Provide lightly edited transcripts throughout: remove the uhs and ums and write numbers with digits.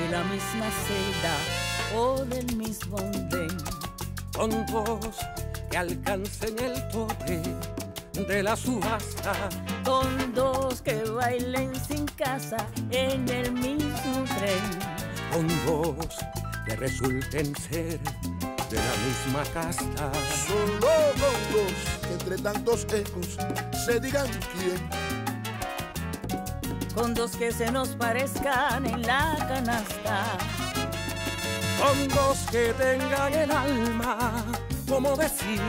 de la misma celda o del mismo andén. Con dos que alcancen el tope de la subasta, con dos que bailen sin casa en el mismo tren, con dos que resulten ser de la misma casta, solo con dos que entre tantos ecos se digan quién, con dos que se nos parezcan en la canasta, con dos que tengan el alma como de 100,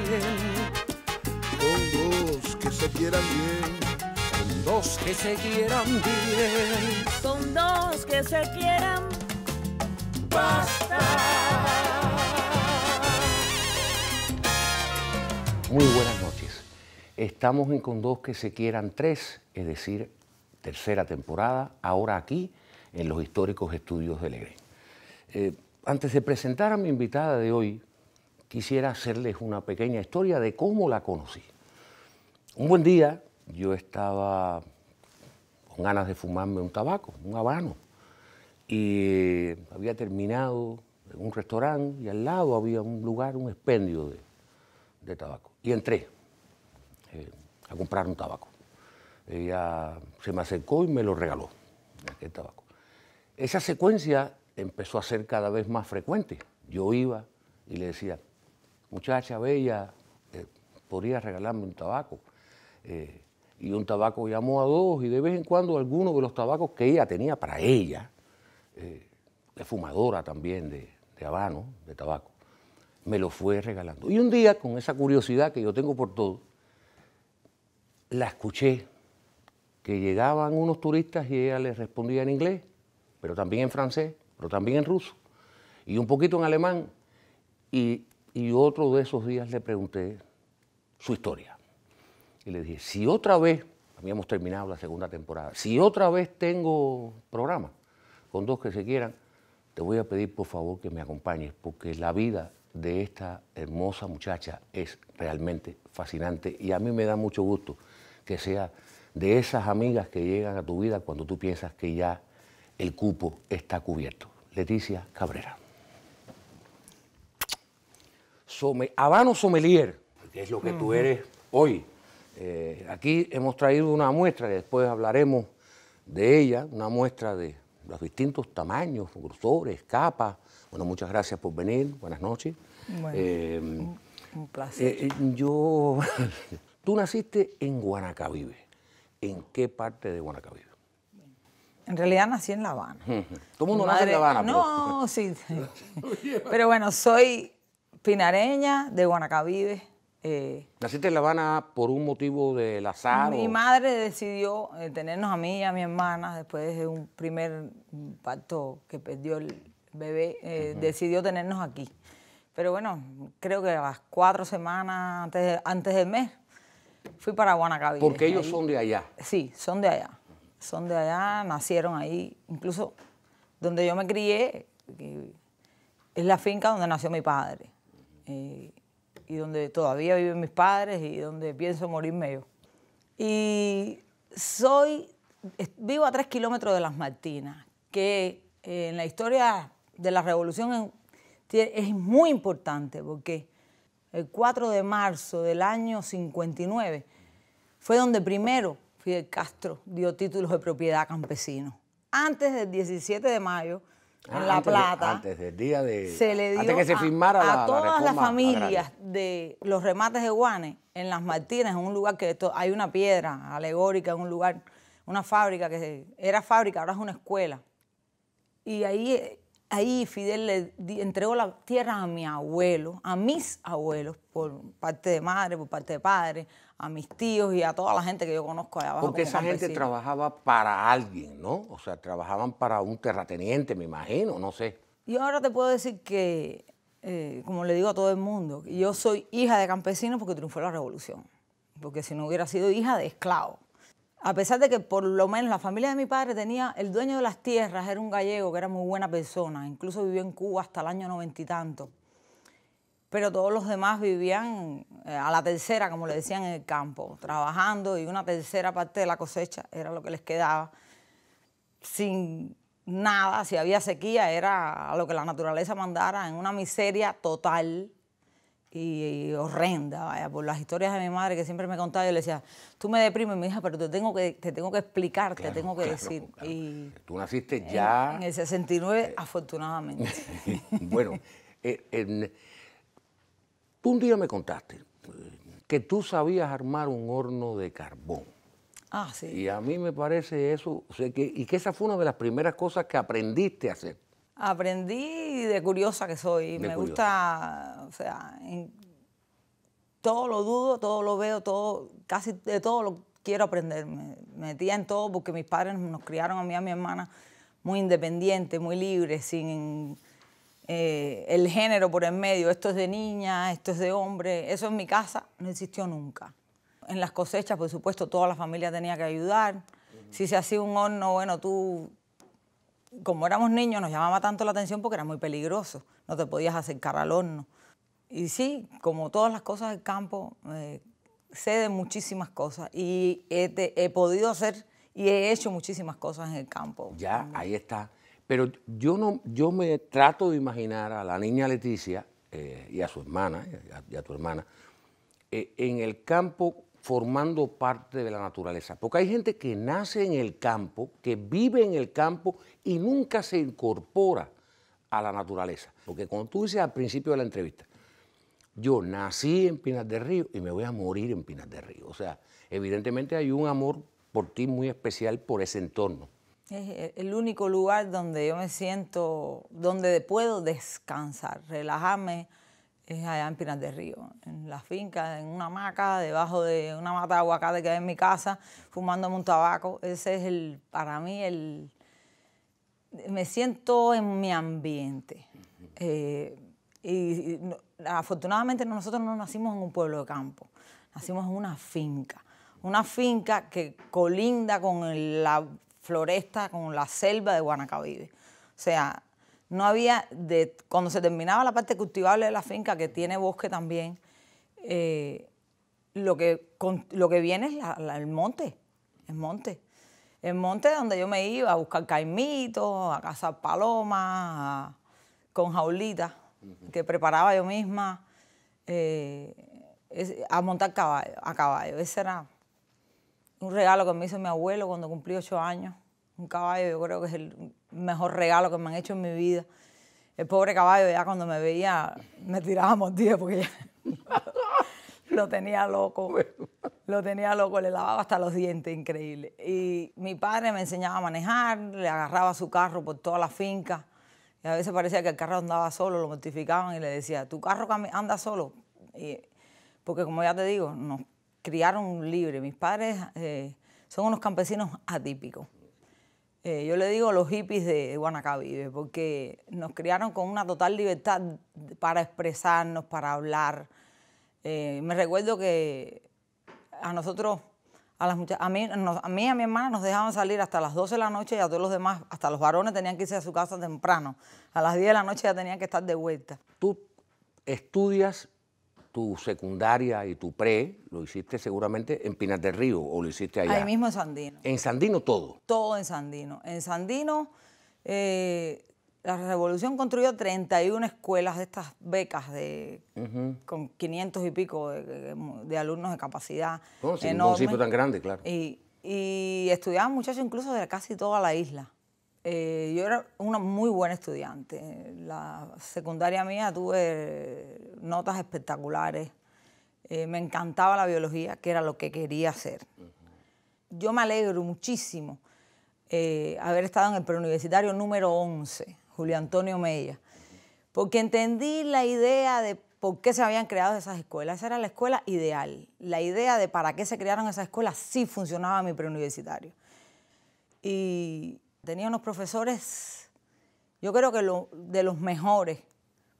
con dos que se quieran bien, con dos que se quieran bien, con dos que se quieran basta. Muy buenas noches. Estamos en Con dos que se quieran tres, es decir, tercera temporada, ahora aquí en los históricos estudios de Legrén. Antes de presentar a mi invitada de hoy, quisiera hacerles una pequeña historia de cómo la conocí. Un buen día yo estaba con ganas de fumarme un tabaco, un habano, y había terminado en un restaurante y al lado había un lugar, un expendio de tabaco. Y entré a comprar un tabaco. Ella se me acercó y me lo regaló, aquel tabaco. Esa secuencia empezó a ser cada vez más frecuente. Yo iba y le decía, muchacha bella, ¿podría regalarme un tabaco? Y un tabaco llamó a dos, y de vez en cuando alguno de los tabacos que ella tenía para ella, de fumadora también, de habano, de tabaco, me lo fue regalando. Y un día, con esa curiosidad que yo tengo por todo, la escuché, que llegaban unos turistas y ella les respondía en inglés, pero también en francés, pero también en ruso, y un poquito en alemán. Y otro de esos días le pregunté su historia. Y le dije, si otra vez, habíamos terminado la segunda temporada, si otra vez tengo programa con dos que se quieran, te voy a pedir por favor que me acompañes, porque la vida de esta hermosa muchacha es realmente fascinante y a mí me da mucho gusto que sea de esas amigas que llegan a tu vida cuando tú piensas que ya el cupo está cubierto. Leticia Cabrera. Habano sommelier, que es lo que tú eres hoy. Aquí hemos traído una muestra, y después hablaremos de ella, una muestra de los distintos tamaños, grosores, capas. Bueno, muchas gracias por venir, buenas noches. Bueno, un placer. Tú naciste en Guanacavive. ¿En qué parte de Guanacavive? En realidad nací en La Habana. Todo el mundo nace en La Habana. No, sí. Pero bueno, soy pinareña de Guanacavive. ¿Naciste en La Habana por un motivo del azar? Mi madre decidió tenernos a mí y a mi hermana después de un primer parto que perdió el bebé, decidió tenernos aquí. Pero bueno, creo que a las 4 semanas antes del mes fui para Guanacavive. Porque ellos son de allá. Sí, son de allá. Son de allá, nacieron ahí. Incluso donde yo me crié, es la finca donde nació mi padre. Y donde todavía viven mis padres y donde pienso morirme yo. Y vivo a 3 kilómetros de Las Martinas, que en la historia de la Revolución es muy importante porque el 4 de marzo del año 59 fue donde primero Fidel Castro dio títulos de propiedad a campesinos. Antes del 17 de mayo, en La Plata, antes del día de... se le dio antes que se firmara a todas las familias agraria de los remates de Guane, en Las Martinas, en un lugar que hay una piedra alegórica, en un lugar, una fábrica que era fábrica, ahora es una escuela. Y ahí Fidel le entregó la tierra a mi abuelo, a mis abuelos, por parte de madre, por parte de padre, a mis tíos y a toda la gente que yo conozco allá abajo. Porque esa gente trabajaba para alguien, ¿no? O sea, trabajaban para un terrateniente, me imagino, no sé. Y ahora te puedo decir que, como le digo a todo el mundo, yo soy hija de campesinos porque triunfó la revolución. Porque si no hubiera sido hija de esclavos. A pesar de que por lo menos la familia de mi padre tenía, el dueño de las tierras era un gallego que era muy buena persona, incluso vivió en Cuba hasta el año 90 y tanto. Pero todos los demás vivían a la tercera, como le decían, en el campo, trabajando, y una tercera parte de la cosecha era lo que les quedaba, sin nada, si había sequía era a lo que la naturaleza mandara, en una miseria total y horrenda, vaya, por las historias de mi madre que siempre me contaba. Yo le decía, tú me deprimes, mi hija, pero te tengo que explicar, Claro, te tengo que claro, decir. claro. Y Tú naciste ya... en el 69, afortunadamente. Bueno, tú un día me contaste que tú sabías armar un horno de carbón. Ah, sí. Y a mí me parece eso, o sea, y que esa fue una de las primeras cosas que aprendiste a hacer. Aprendí de curiosa que soy. Me gusta, o sea, todo lo dudo, todo lo veo, todo, casi de todo lo quiero aprender. Me metía en todo porque mis padres nos criaron a mí y a mi hermana muy independientes, muy libres, sin el género por en medio. Esto es de niña, esto es de hombre. Eso en mi casa no existió nunca. En las cosechas, por supuesto, toda la familia tenía que ayudar. Si se hacía un horno, bueno, como éramos niños, nos llamaba tanto la atención porque era muy peligroso. No te podías acercar al horno. Y sí, como todas las cosas del campo, sé de muchísimas cosas. Y he podido hacer y he hecho muchísimas cosas en el campo. Ya, ahí está. Pero yo me trato de imaginar a la niña Leticia y a su hermana, y a tu hermana, en el campo formando parte de la naturaleza. Porque hay gente que nace en el campo, que vive en el campo y nunca se incorpora a la naturaleza. Porque cuando tú dices al principio de la entrevista, yo nací en Pinas del Río y me voy a morir en Pinas del Río. O sea, evidentemente hay un amor por ti muy especial por ese entorno. Es el único lugar donde yo me siento, donde puedo descansar, relajarme, es allá en Pinas del Río, en la finca, en una hamaca, debajo de una mata de aguacate que hay en mi casa, fumándome un tabaco. Ese es para mí, me siento en mi ambiente. Afortunadamente nosotros no nacimos en un pueblo de campo, nacimos en una finca que colinda con la floresta, con la selva de Guanacavive. O sea, no había, cuando se terminaba la parte cultivable de la finca, que tiene bosque también, lo que viene es el monte, el monte. El monte donde yo me iba a buscar caimitos, a cazar palomas, con jaulitas que preparaba yo misma, a montar a caballo. Ese era un regalo que me hizo mi abuelo cuando cumplí 8 años. Un caballo, yo creo que es el mejor regalo que me han hecho en mi vida. El pobre caballo ya cuando me veía me tiraba mordidas porque ya lo tenía loco. Lo tenía loco, le lavaba hasta los dientes, increíble. Y mi padre me enseñaba a manejar, le agarraba su carro por toda la finca. Y a veces parecía que el carro andaba solo, lo mortificaban y le decía, ¿tu carro anda solo? Porque como ya te digo, nos criaron libres. Mis padres son unos campesinos atípicos. Yo le digo los hippies de Guanacavive, porque nos criaron con una total libertad para expresarnos, para hablar. Me recuerdo que a nosotros, a mí y a mi hermana nos dejaban salir hasta las 12 de la noche y a todos los demás, hasta los varones tenían que irse a su casa temprano. A las 10 de la noche ya tenían que estar de vuelta. Tú estudias tu secundaria y tu pre, lo hiciste seguramente en Pinas del Río o lo hiciste allá. Ahí mismo en Sandino. ¿En Sandino todo? Todo en Sandino. En Sandino, la Revolución construyó 31 escuelas de estas becas con 500 y pico de alumnos de capacidad. No, sí, un municipio tan grande, claro. Y estudiaban muchachos incluso de casi toda la isla. Yo era una muy buena estudiante. La secundaria mía tuve notas espectaculares. Me encantaba la biología, que era lo que quería hacer. Yo me alegro muchísimo haber estado en el preuniversitario número 11, Julio Antonio Mella, porque entendí la idea de por qué se habían creado esas escuelas. Esa era la escuela ideal. La idea de para qué se crearon esas escuelas sí funcionaba en mi preuniversitario. Y tenía unos profesores, yo creo que de los mejores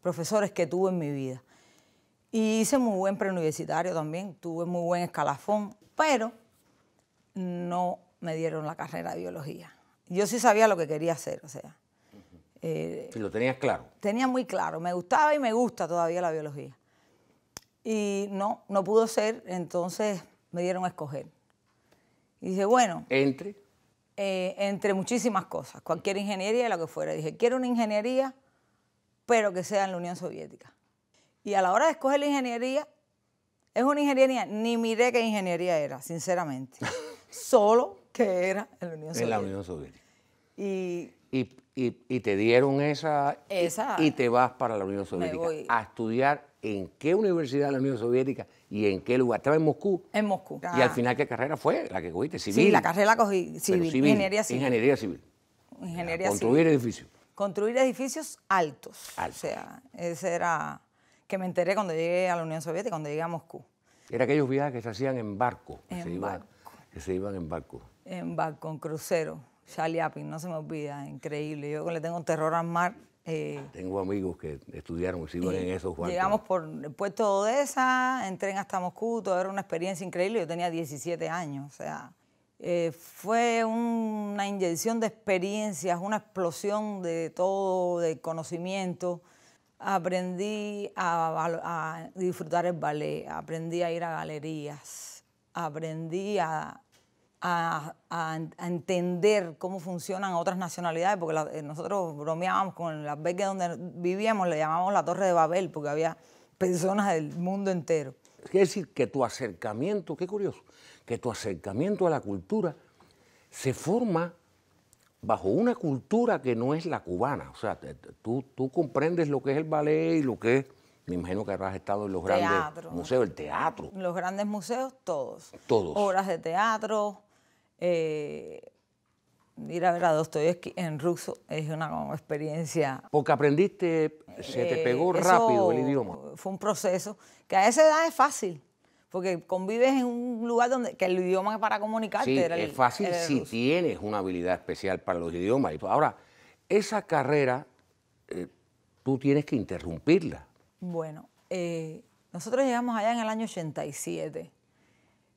profesores que tuve en mi vida. Y hice muy buen preuniversitario también, tuve muy buen escalafón, pero no me dieron la carrera de biología. Yo sí sabía lo que quería hacer, o sea. ¿Y lo tenías claro? Tenía muy claro, me gustaba y me gusta todavía la biología. Y no pudo ser, entonces me dieron a escoger. Y dije, bueno. ¿Entre entre muchísimas cosas, cualquier ingeniería, lo que fuera. Dije, quiero una ingeniería, pero que sea en la Unión Soviética. Y a la hora de escoger la ingeniería, es una ingeniería, ni miré qué ingeniería era, sinceramente. Solo que era en la Unión Soviética. En la Unión Soviética. Y Y te dieron esa y te vas para la Unión me Soviética voy. a estudiar en qué universidad de la Unión Soviética y en qué lugar. Estaba en Moscú. en Moscú. Y al final, ¿qué carrera fue? La que cogiste, civil. Sí, la carrera la cogí, Pero civil, ingeniería civil. Ingeniería civil. Ingeniería Construir civil. edificios. Construir edificios altos. Altos. O sea, ese era que me enteré cuando llegué a la Unión Soviética, cuando llegué a Moscú. Era aquellos viajes que se hacían en barco. En Que se iban en barco. En barco, en crucero. Chaliapin, no se me olvida, increíble. Yo le tengo terror al mar. Tengo amigos que estudiaron y se iban en esos barcos. Llegamos por el puerto de Odessa, en tren hasta Moscú, todo era una experiencia increíble. Yo tenía 17 años, o sea, fue una inyección de experiencias, una explosión de todo, de conocimiento. Aprendí a disfrutar el ballet, aprendí a ir a galerías, aprendí a entender cómo funcionan otras nacionalidades, porque nosotros bromeábamos con el albergue donde vivíamos, le llamábamos la Torre de Babel, porque había personas del mundo entero. Quiere decir que tu acercamiento, qué curioso, que tu acercamiento a la cultura se forma bajo una cultura que no es la cubana. O sea, tú comprendes lo que es el ballet y lo que es, me imagino que habrás estado en los grandes museos, el teatro. Los grandes museos, todos. Todos. Obras de teatro. Ir a ver a Dostoyevsky en ruso es una experiencia. Porque aprendiste, se te pegó Eso rápido el idioma. Fue un proceso que a esa edad es fácil, porque convives en un lugar donde que el idioma para comunicarte Sí, era el es fácil era el si ruso. tienes una habilidad especial para los idiomas. Ahora, esa carrera, tú tienes que interrumpirla. Bueno, nosotros llegamos allá en el año 87,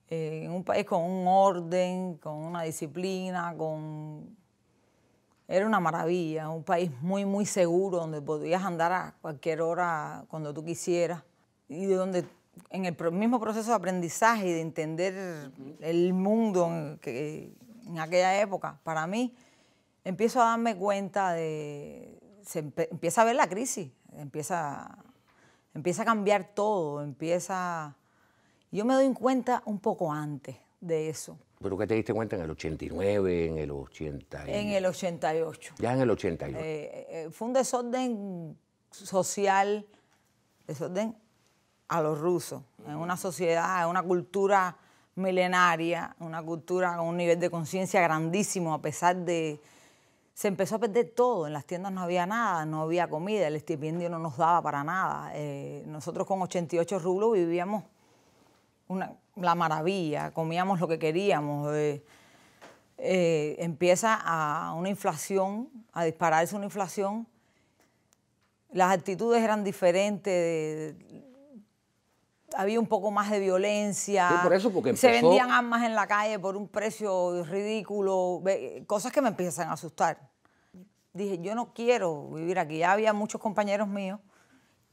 en un país con un orden, con una disciplina, Era una maravilla, un país muy, muy seguro, donde podías andar a cualquier hora cuando tú quisieras, y donde en el mismo proceso de aprendizaje y de entender el mundo en aquella época, para mí, empiezo a darme cuenta empieza a ver la crisis, empieza a cambiar todo, Yo me doy cuenta un poco antes de eso. ¿Pero qué te diste cuenta en el 89, en el 80? En el 88. Ya en el 88. Fue un desorden social, desorden a los rusos, en una sociedad, en una cultura milenaria, una cultura con un nivel de conciencia grandísimo, a pesar de... Se empezó a perder todo, en las tiendas no había nada, no había comida, el estipendio no nos daba para nada. Nosotros con 88 rublos vivíamos la maravilla, comíamos lo que queríamos. Empieza una inflación, a dispararse una inflación. Las actitudes eran diferentes, había un poco más de violencia. Sí, por eso, porque se empezó... vendían armas en la calle por un precio ridículo, cosas que me empiezan a asustar. Dije, yo no quiero vivir aquí. Ya había muchos compañeros míos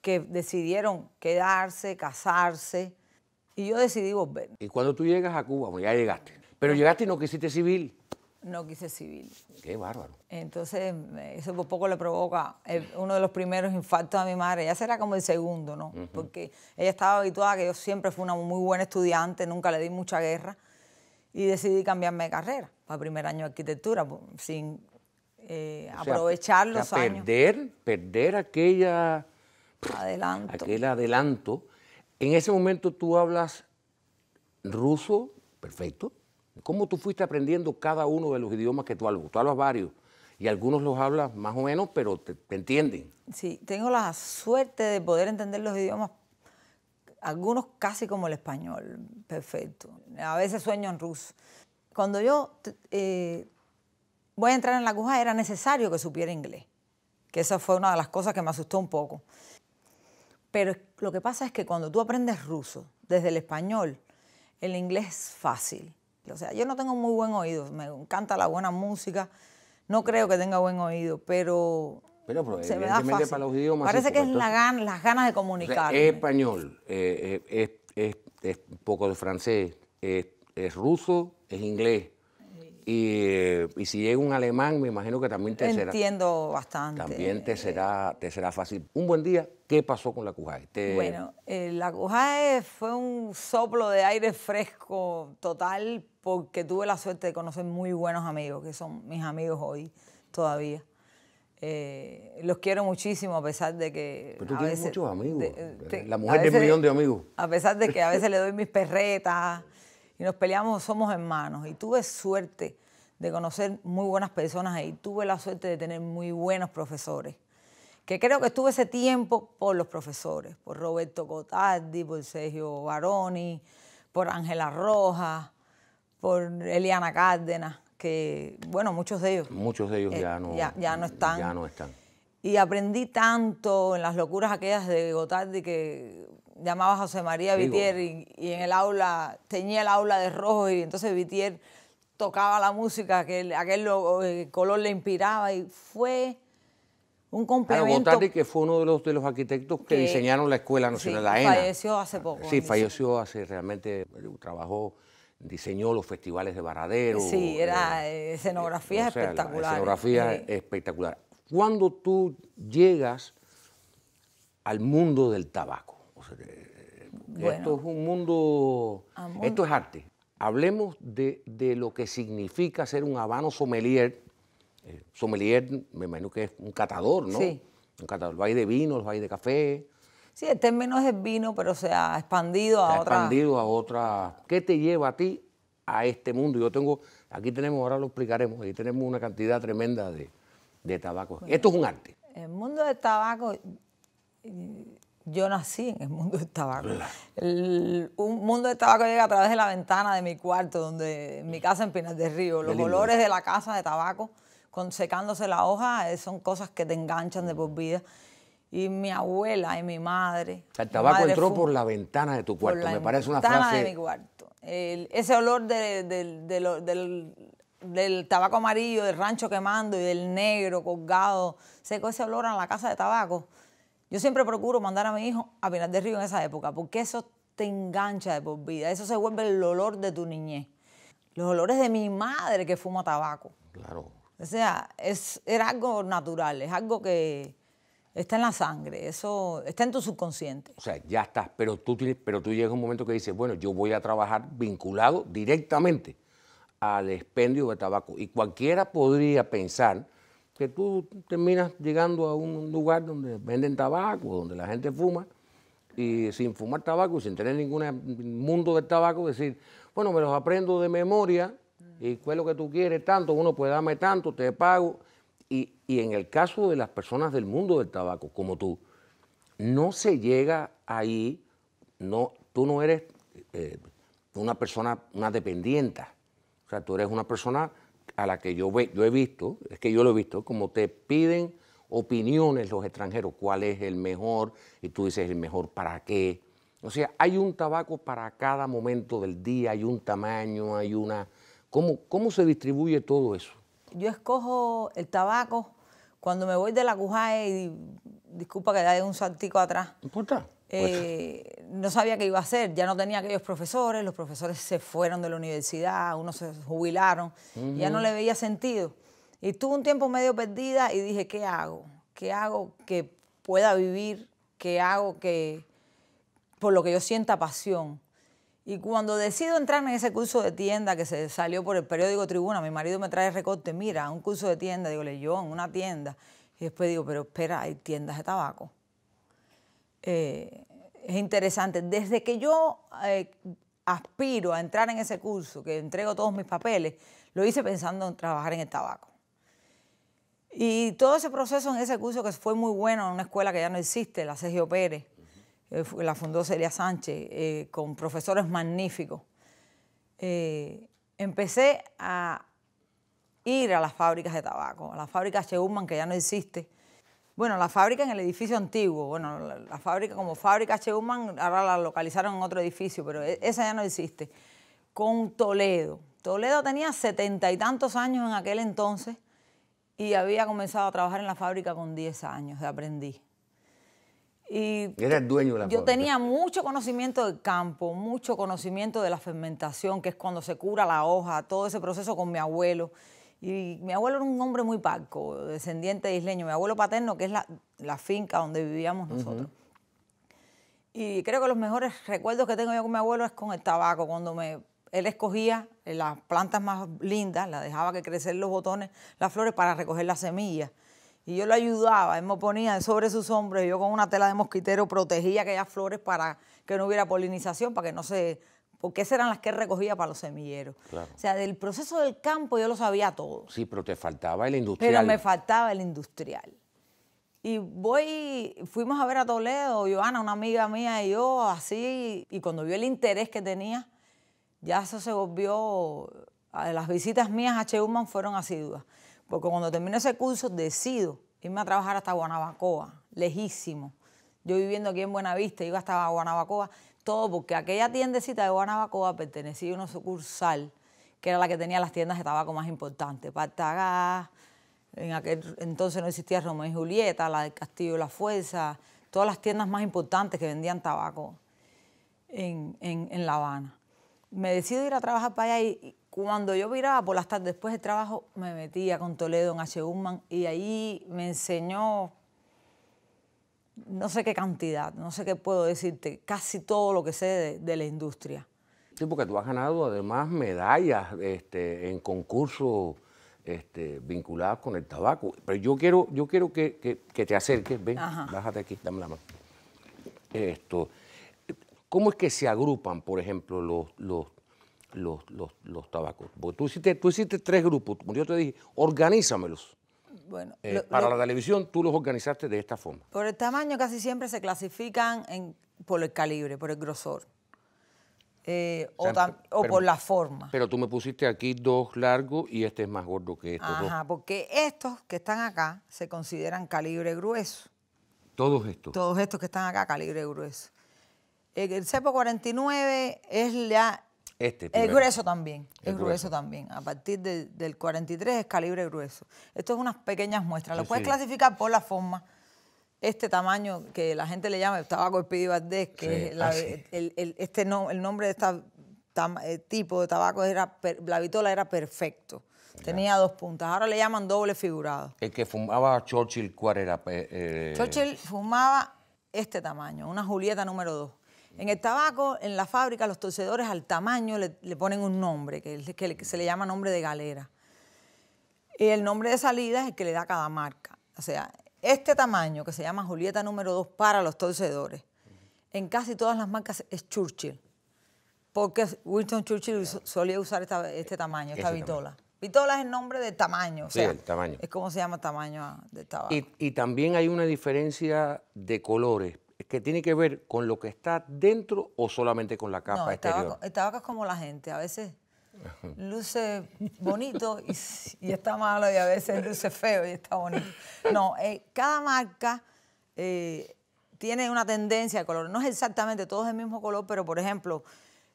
que decidieron quedarse, casarse, y yo decidí volver. Y cuando tú llegas a Cuba, bueno, ya llegaste, pero llegaste y no quisiste civil. No quise civil. Qué bárbaro. Entonces, eso por poco le provoca uno de los primeros infartos a mi madre. Ya será como el segundo, ¿no? Porque ella estaba habituada a que yo siempre fui una muy buena estudiante, nunca le di mucha guerra, y decidí cambiarme de carrera para el primer año de arquitectura, sin aprovechar los años. Perder aquel adelanto. En ese momento tú hablas ruso, perfecto. ¿Cómo tú fuiste aprendiendo cada uno de los idiomas que tú hablas? Tú hablas varios y algunos los hablas más o menos, pero te entienden. Sí, tengo la suerte de poder entender los idiomas, algunos casi como el español, perfecto. A veces sueño en ruso. Cuando yo voy a entrar en la CUJA era necesario que supiera inglés, que esa fue una de las cosas que me asustó un poco. Pero lo que pasa es que cuando tú aprendes ruso desde el español, el inglés es fácil. O sea, yo no tengo muy buen oído, me encanta la buena música, no creo que tenga buen oído, pero se me da fácil. Para los idiomas, parece sí, que es entonces, las ganas de comunicar. O sea, es español, es un poco de francés, es ruso, es inglés Y si llega un alemán, me imagino que también te será... Entiendo bastante. También te será fácil. Un buen día, ¿qué pasó con la CUJAE? Bueno, la CUJAE fue un soplo de aire fresco total porque tuve la suerte de conocer muy buenos amigos, que son mis amigos hoy todavía. Los quiero muchísimo a pesar de que... Pero tú tienes muchos amigos. La a mujer del veces- millón de amigos. A pesar de que a veces le doy mis perretas y nos peleamos, somos hermanos. Y tuve suerte de conocer muy buenas personas ahí. Tuve la suerte de tener muy buenos profesores. Que creo que estuve ese tiempo por los profesores, por Roberto Cotardi, por Sergio Baroni, por Ángela Rojas, por Eliana Cárdenas, que, bueno, muchos de ellos. Muchos de ellos ya no están. Ya no están. Y aprendí tanto en las locuras aquellas de Gotardi que llamaba a José María Digo. Vitier y en el aula, teñía el aula de rojo y entonces Vitier tocaba la música que aquel color le inspiraba y fue un Claro, complemento. Gotardi, que fue uno de los arquitectos que diseñaron la Escuela Nacional, sí, la ENA. falleció hace poco. Sí, falleció hace realmente, trabajó, diseñó los festivales de Varadero. Sí, era escenografía o sea, la espectacular. escenografía espectacular. Cuando tú llegas al mundo del tabaco, o sea, Bueno, esto es un mundo, amor. esto es arte. Hablemos de lo que significa ser un habano sommelier. Sommelier, me imagino que es un catador, ¿no? Sí. Un catador. Los hay de vino, los hay de café. Sí, el término es el vino, pero se ha expandido Se ha a otra... expandido a otra. ¿Qué te lleva a ti a este mundo? Aquí tenemos, ahora lo explicaremos, aquí tenemos una cantidad tremenda de tabaco. Esto es un arte. El mundo del tabaco, yo nací en el mundo del tabaco. Un mundo del tabaco llega a través de la ventana de mi cuarto, donde en mi casa en Pinar del Río. Los lindo olores eso. de la casa de tabaco, secándose la hoja, son cosas que te enganchan de por vida. Y mi abuela y mi madre. O sea, el mi tabaco madre entró fuma por la ventana de tu por cuarto. la Me parece una ventana frase. de mi cuarto. Ese olor del tabaco amarillo, del rancho quemando y del negro colgado, seco, ese olor a la casa de tabaco. Yo siempre procuro mandar a mi hijo a Pinar del Río en esa época, porque eso te engancha de por vida. Eso se vuelve el olor de tu niñez. Los olores de mi madre que fuma tabaco. Claro. O sea, era algo natural, es algo que está en la sangre, eso está en tu subconsciente. O sea, ya estás, pero tú llegas a un momento que dices, bueno, yo voy a trabajar vinculado directamente al expendio de tabaco. Y cualquiera podría pensar que tú terminas llegando a un lugar donde venden tabaco, donde la gente fuma, y sin fumar tabaco y sin tener ningún mundo del tabaco, decir, bueno, me los aprendo de memoria, y cuál es lo que tú quieres, tanto, uno puede darme tanto, te pago. Y en el caso de las personas del mundo del tabaco, como tú, no se llega ahí, tú no eres una persona, una dependienta. O sea, tú eres una persona a la que yo he visto, es que yo lo he visto, como te piden opiniones los extranjeros, cuál es el mejor, y tú dices el mejor para qué. O sea, hay un tabaco para cada momento del día, hay un tamaño, hay una... ¿Cómo se distribuye todo eso? Yo escojo el tabaco cuando me voy de la CUJAE y disculpa que haya un saltico atrás. ¿No importa? No sabía qué iba a hacer, ya no tenía aquellos profesores, los profesores se fueron de la universidad, unos se jubilaron, ya no le veía sentido. Y estuve un tiempo medio perdida y dije, ¿qué hago? ¿Qué hago que pueda vivir? ¿Qué hago por lo que yo sienta pasión? Y cuando decido entrar en ese curso de tienda que se salió por el periódico Tribuna, mi marido me trae recorte, mira, un curso de tienda, digo, yo en una tienda. Y después digo, pero espera, hay tiendas de tabaco. Es interesante. Desde que yo aspiro a entrar en ese curso, que entrego todos mis papeles, lo hice pensando en trabajar en el tabaco. Y todo ese proceso en ese curso, que fue muy bueno, en una escuela que ya no existe, la Sergio Pérez, la fundó Celia Sánchez, con profesores magníficos. Empecé a ir a las fábricas de tabaco, a la fábrica H-Human, que ya no existe. Bueno, la fábrica en el edificio antiguo, bueno, la fábrica como fábrica H-Human, ahora la localizaron en otro edificio, pero esa ya no existe. Con Toledo. Toledo tenía 70 y tantos años en aquel entonces y había comenzado a trabajar en la fábrica con 10 años de aprendiz. Y Era el dueño de la yo fábrica. tenía mucho conocimiento del campo, mucho conocimiento de la fermentación, que es cuando se cura la hoja, todo ese proceso con mi abuelo. Y mi abuelo era un hombre muy parco, descendiente de isleño. Mi abuelo paterno, que es la finca donde vivíamos nosotros. Y creo que los mejores recuerdos que tengo yo con mi abuelo es con el tabaco, cuando él escogía las plantas más lindas, las dejaba que crecer los botones, las flores, para recoger las semillas. Y yo lo ayudaba, él me ponía sobre sus hombros y yo con una tela de mosquitero protegía aquellas flores para que no hubiera polinización, para que no se... porque esas eran las que él recogía para los semilleros. Claro. O sea, del proceso del campo yo lo sabía todo. Sí, pero te faltaba el industrial. Pero me faltaba el industrial. Y fuimos a ver a Toledo, Joana, una amiga mía y yo, así, y cuando vio el interés que tenía, ya eso se volvió, las visitas mías a Cheúman fueron asiduas. Porque cuando terminé ese curso, decido irme a trabajar hasta Guanabacoa, lejísimo. Yo viviendo aquí en Buenavista, iba hasta Guanabacoa, todo porque aquella tiendecita de Guanabacoa pertenecía a una sucursal, que era la que tenía las tiendas de tabaco más importantes, Partagás. En aquel entonces no existía Romeo y Julieta, la del Castillo de la Fuerza, todas las tiendas más importantes que vendían tabaco en La Habana. Me decido ir a trabajar para allá y cuando yo viraba por las tardes después del trabajo me metía con Toledo en Cheúman y ahí me enseñó no sé qué cantidad, no sé qué puedo decirte, casi todo lo que sé de la industria. Sí, porque tú has ganado además medallas en concursos vinculadas con el tabaco. Pero yo quiero que te acerques, ven, bájate aquí, dame la mano. ¿Cómo es que se agrupan, por ejemplo, los tabacos? Porque tú hiciste 3 grupos, como yo te dije, organízamelos. Bueno, para la televisión tú los organizaste de esta forma. Por el tamaño casi siempre se clasifican por el calibre, por el grosor. O por la forma. Pero tú me pusiste aquí 2 largos y este es más gordo que estos 2. Ajá, porque estos que están acá se consideran calibre grueso. Todos estos. Todos estos que están acá, calibre grueso. El cepo 49 es ya... el grueso también, es grueso también. A partir del 43 es calibre grueso. Esto es unas pequeñas muestras. Lo puedes clasificar por la forma. Este tamaño que la gente le llama el tabaco Speedy Valdés, que es el nombre de este tipo de tabaco, la vitola era perfecto. Tenía 2 puntas. Ahora le llaman doble figurado. El que fumaba Churchill, ¿cuál era? Churchill fumaba este tamaño, una Julieta número 2. En el tabaco, en la fábrica, los torcedores al tamaño le ponen un nombre, que se le llama nombre de galera. Y el nombre de salida es el que le da cada marca. O sea, este tamaño, que se llama Julieta número 2 para los torcedores, en casi todas las marcas es Churchill. Porque Winston Churchill solía usar este tamaño, esta vitola. Vitola es el nombre del tamaño. O sea, el tamaño. Es como se llama el tamaño del tabaco. Y también hay una diferencia de colores que tiene que ver con lo que está dentro o solamente con la capa exterior. El tabaco es como la gente. A veces luce bonito y está malo y a veces luce feo y está bonito. No, cada marca tiene una tendencia de color. No es exactamente todo el mismo color, pero por ejemplo,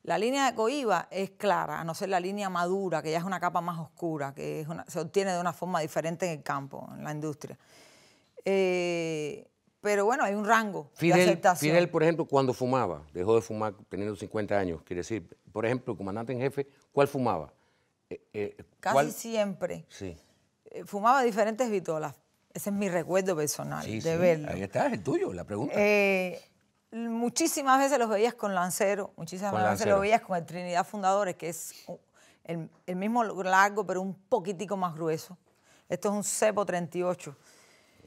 la línea de Cohiba es clara, a no ser la línea madura, que ya es una capa más oscura, que se obtiene de una forma diferente en el campo, en la industria. Pero bueno, hay un rango de aceptación. Fidel, por ejemplo, cuando fumaba, dejó de fumar teniendo 50 años, quiere decir, por ejemplo, el comandante en jefe, ¿cuál fumaba? Casi siempre. Sí. Fumaba diferentes vitolas. Ese es mi recuerdo personal de verlo. Ahí está, es el tuyo, la pregunta. Muchísimas veces los veías con Lancero, muchísimas veces los veías con el Trinidad Fundadores, que es el mismo largo, pero un poquitico más grueso. Esto es un cepo 38.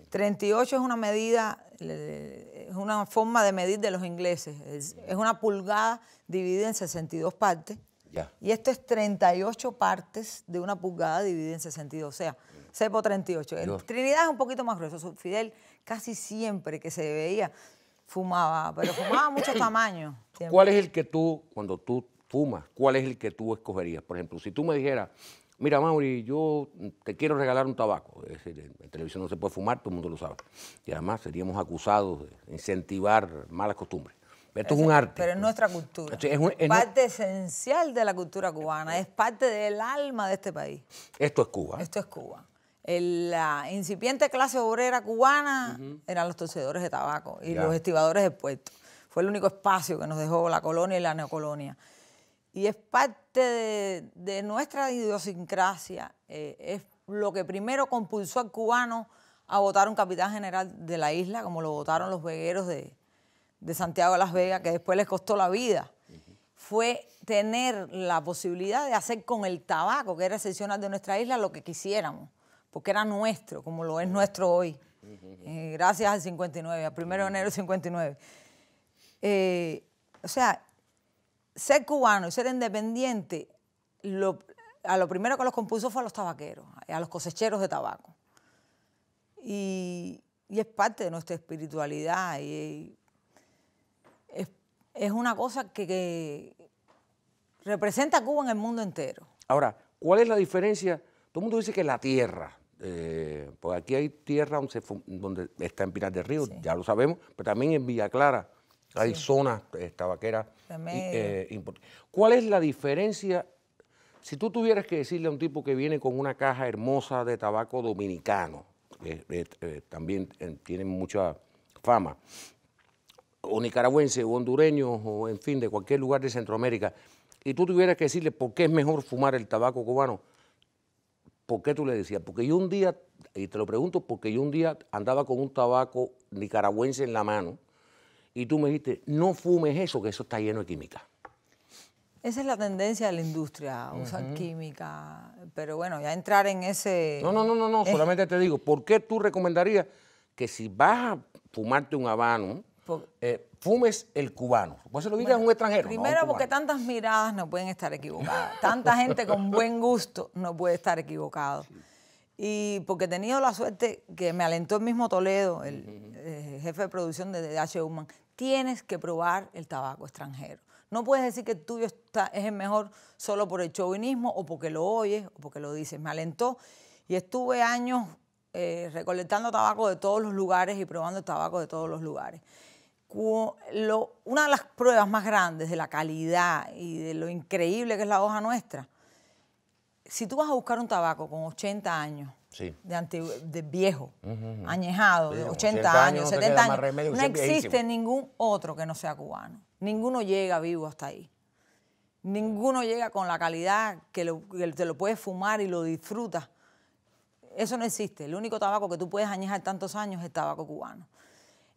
38 es una medida, es una forma de medir de los ingleses. Es una pulgada dividida en 62 partes. Ya. Y esto es 38 partes de una pulgada dividida en 62. O sea, cepo 38. El Trinidad es un poquito más grueso. Fidel casi siempre que se veía fumaba, pero fumaba muchos tamaños. Siempre. ¿Cuál es el que tú, cuando tú fumas, cuál es el que tú escogerías? Por ejemplo, si tú me dijeras, mira, Mauri, yo te quiero regalar un tabaco. Es decir, en televisión no se puede fumar, todo el mundo lo sabe. Y además seríamos acusados de incentivar malas costumbres. Esto es un arte. Pero es nuestra cultura. Es parte esencial de la cultura cubana. Es parte del alma de este país. Esto es Cuba. Esto es Cuba. La incipiente clase obrera cubana eran los torcedores de tabaco y los estibadores del puerto. Fue el único espacio que nos dejó la colonia y la neocolonia. Y es parte de nuestra idiosincrasia, es lo que primero compulsó al cubano a votar un capitán general de la isla, como lo votaron los vegueros de Santiago de las Vegas, que después les costó la vida. Fue tener la posibilidad de hacer con el tabaco, que era excepcional de nuestra isla, lo que quisiéramos, porque era nuestro, como lo es nuestro hoy, gracias al 59, al 1 de enero del 59. O sea, ser cubano y ser independiente, a lo primero que los compuso fue a los tabaqueros, a los cosecheros de tabaco. Y es parte de nuestra espiritualidad. Y es una cosa que representa a Cuba en el mundo entero. Ahora, ¿cuál es la diferencia? Todo el mundo dice que la tierra, pues aquí hay tierra donde está en Pinar del Río, ya lo sabemos, pero también en Villa Clara hay zonas tabaqueras importantes. ¿Cuál es la diferencia? Si tú tuvieras que decirle a un tipo que viene con una caja hermosa de tabaco dominicano, que también tiene mucha fama, o nicaragüense, o hondureño, o en fin, de cualquier lugar de Centroamérica, y tú tuvieras que decirle por qué es mejor fumar el tabaco cubano, ¿por qué tú le decías? Porque yo un día, y te lo pregunto porque yo un día andaba con un tabaco nicaragüense en la mano, y tú me dijiste, no fumes eso, que eso está lleno de química. Esa es la tendencia de la industria, usar química, pero bueno, ya entrar en ese... No, solamente te digo, ¿por qué tú recomendarías que si vas a fumarte un habano, fumes el cubano? Pues se lo digas a un extranjero. Primero, no porque tantas miradas no pueden estar equivocadas. Tanta gente con buen gusto no puede estar equivocado. Sí. Y porque he tenido la suerte que me alentó el mismo Toledo, el jefe de producción de H. Human, tienes que probar el tabaco extranjero. No puedes decir que el tuyo es el mejor solo por el chauvinismo o porque lo oyes o porque lo dices. Me alentó y estuve años recolectando tabaco de todos los lugares y probando el tabaco de todos los lugares. Una de las pruebas más grandes de la calidad y de lo increíble que es la hoja nuestra, si tú vas a buscar un tabaco con 80 años, de viejo, añejado, de 80 años, 70 años, no existe ningún otro que no sea cubano. Ninguno llega vivo hasta ahí. Ninguno llega con la calidad que te lo puedes fumar y lo disfrutas. Eso no existe. El único tabaco que tú puedes añejar tantos años es el tabaco cubano.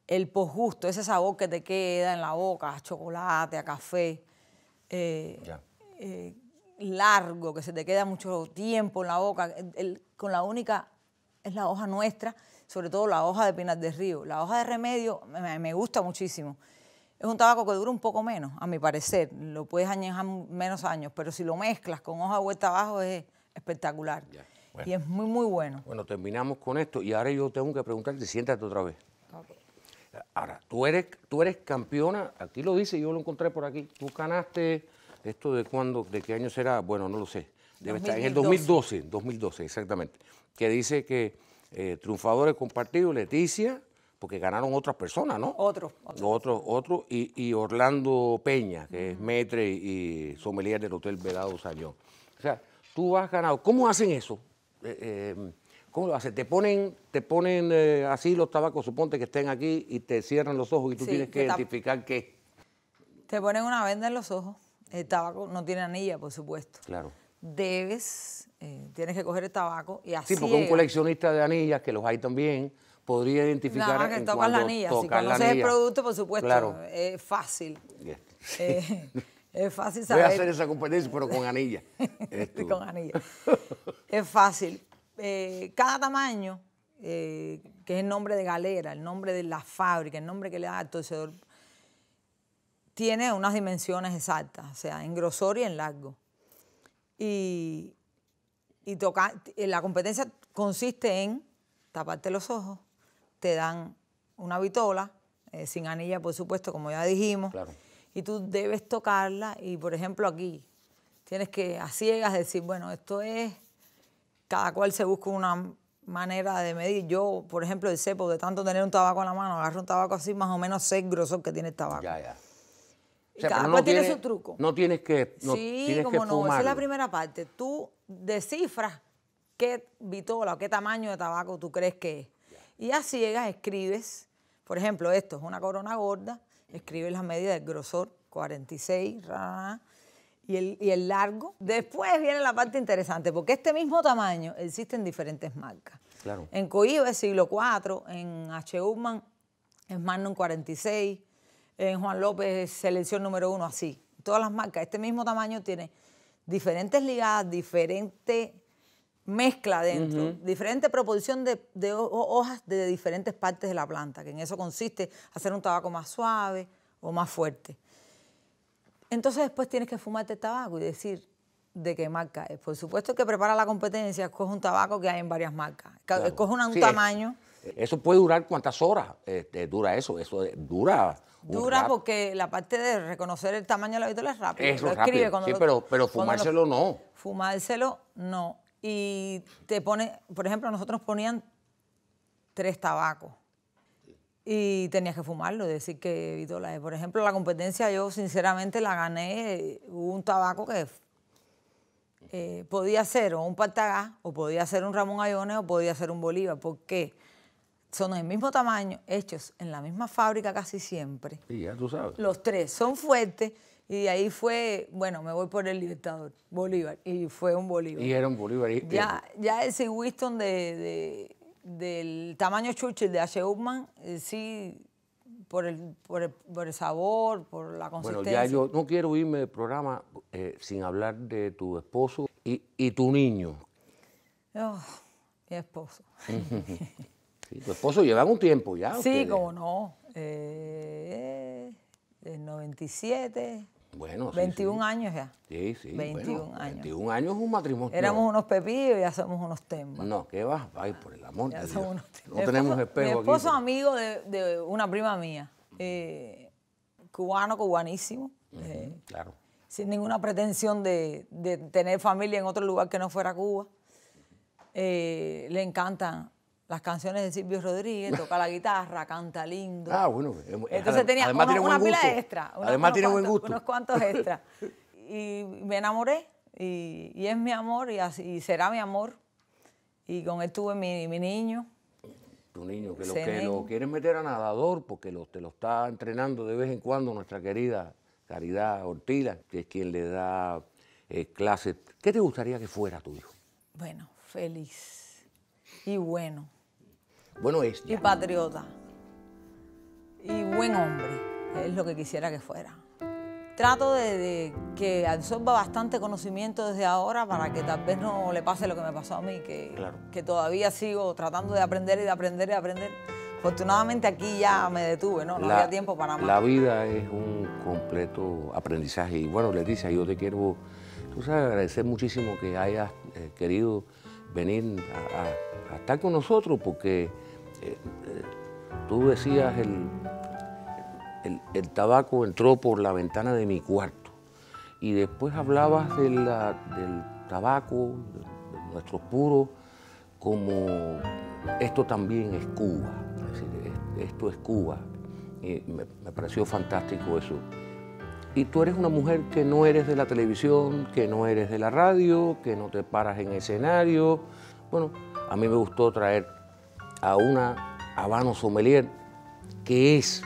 El posgusto, ese sabor que te queda en la boca, a chocolate, a café, largo, que se te queda mucho tiempo en la boca, con la única, es la hoja nuestra, sobre todo la hoja de Pinar del Río. La hoja de Remedio me gusta muchísimo. Es un tabaco que dura un poco menos, a mi parecer. Lo puedes añejar menos años, pero si lo mezclas con hoja de vuelta abajo es espectacular. Bueno. Y es muy, muy bueno. Bueno, terminamos con esto y ahora yo tengo que preguntarte, siéntate otra vez. Okay. Ahora, tú eres campeona, aquí lo dice, yo lo encontré por aquí. Tú ganaste, ¿esto de cuándo, de qué año será? Bueno, no lo sé. Debe estar en el 2012, exactamente. Que dice que triunfadores compartidos, Leticia, porque ganaron otras personas, ¿no? Otro, y Orlando Peña, que es maître y sommelier del Hotel Vedado Sañón. O sea, tú has ganado. ¿Cómo hacen eso? ¿Cómo lo hacen? Te ponen así los tabacos, suponte que estén aquí y te cierran los ojos y tú tienes que identificar qué. Te ponen una venda en los ojos. El tabaco no tiene anilla, por supuesto. Claro. Tienes que coger el tabaco y así. Sí, porque un coleccionista de anillas, que los hay también, podría identificar. Nada más que tocas la anilla. Si conoces el producto, por supuesto, claro. Es fácil. Es fácil saber. Voy a hacer esa competencia, pero con anilla. Con anilla. Es fácil. Cada tamaño, que es el nombre de galera, el nombre de la fábrica, el nombre que le da al torcedor, tiene unas dimensiones exactas, o sea, en grosor y en largo. Y la competencia consiste en taparte los ojos, te dan una vitola, sin anilla, por supuesto, como ya dijimos, claro. Y tú debes tocarla y, por ejemplo, aquí tienes que a ciegas decir, bueno, esto es, cada cual se busca una manera de medir. Yo, por ejemplo, el cepo, de tanto tener un tabaco en la mano, agarro un tabaco así, más o menos sé el grosor que tiene el tabaco. Ya. O sea, cada cual tiene su truco. No tienes que sí, como no, esa es la primera parte. Tú descifras qué vitola o qué tamaño de tabaco tú crees que es. Y a ciegas escribes, por ejemplo, esto es una corona gorda, escribes la medida del grosor, 46, y el largo. Después viene la parte interesante, porque este mismo tamaño existe en diferentes marcas. Claro. En Cohiba es siglo IV, en H. Upmann es Magnum 46, en Juan López es selección número 1, así. Todas las marcas, este mismo tamaño tiene diferentes ligadas, diferente mezcla dentro, diferente proporción de hojas de diferentes partes de la planta, que en eso consiste hacer un tabaco más suave o más fuerte. Entonces después tienes que fumarte el tabaco y decir de qué marca es. Por supuesto que prepara la competencia, escoge un tabaco que hay en varias marcas. Claro. Escoge un Sí, tamaño. Eso puede durar ¿cuántas horas dura eso? Eso dura un Dura rato. porque la parte de reconocer el tamaño de la vitola es rápido. Eso Lo es rápido, escribe cuando sí, lo- pero cuando fumárselo no. Fumárselo no. Y te pone, por ejemplo, nosotros ponían 3 tabacos y tenías que fumarlo, decir que vitola es. Por ejemplo, la competencia yo sinceramente la gané, hubo un tabaco que podía ser o un Partagás, o podía ser un Ramón Allones, o podía ser un Bolívar. ¿Por qué? Son del mismo tamaño, hechos en la misma fábrica casi siempre. Sí, ya tú sabes. Los 3 son fuertes y de ahí fue, bueno, me voy por el Libertador, Bolívar, y fue un Bolívar. Y era un Bolívar. Ya el Sir Winston del tamaño Churchill de H. Upmann, sí, por el sabor, por la Bueno, consistencia. ya yo no quiero irme del programa sin hablar de tu esposo y tu niño. Oh, mi esposo. Sí, tu esposo llevan un tiempo ya. Sí, ustedes. cómo no. Del 97, Bueno, sí, 21 sí. años ya. Sí, sí. 21 bueno, años. 21 años es un matrimonio. Éramos unos pepillos y ya somos unos tembas. No, ¿qué vas? Ay, por el amor Ya de somos Dios. unos No tembas. tenemos Mi espejo aquí. esposo es amigo de una prima mía, cubanísimo, Claro. sin ninguna pretensión de tener familia en otro lugar que no fuera Cuba. Le encantan las canciones de Silvio Rodríguez, toca la guitarra, canta lindo. Ah, bueno. Entonces tenía además tiene una buen pila gusto. extra. Además tiene buen gusto. Unos cuantos extras. Y me enamoré y es mi amor y será mi amor. Y con él tuve mi niño. Tu niño, que Zenén. lo quieren meter a nadador porque te lo está entrenando de vez en cuando nuestra querida Caridad Ortila, que es quien le da clases. ¿Qué te gustaría que fuera tu hijo? Bueno, feliz y bueno Bueno, es y ya. patriota y buen hombre. Es lo que quisiera que fuera. Trato de que absorba bastante conocimiento desde ahora para que tal vez no le pase lo que me pasó a mí, Claro. que todavía sigo tratando de aprender y de aprender y de aprender. Afortunadamente aquí ya me detuve, no había tiempo para más. La vida es un completo aprendizaje. Y bueno, Leticia, yo te quiero, tú sabes, agradecer muchísimo que hayas querido venir a estar con nosotros, porque tú decías, el tabaco entró por la ventana de mi cuarto. Y después hablabas del tabaco, de nuestros puros, como esto también es Cuba. Es decir, esto es Cuba. Y me pareció fantástico eso. Y tú eres una mujer que no eres de la televisión, que no eres de la radio, que no te paras en escenario. Bueno, a mí me gustó traer a una Habano Sommelier que es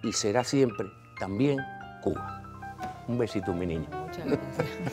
y será siempre también Cuba. Un besito, mi niña. Muchas gracias.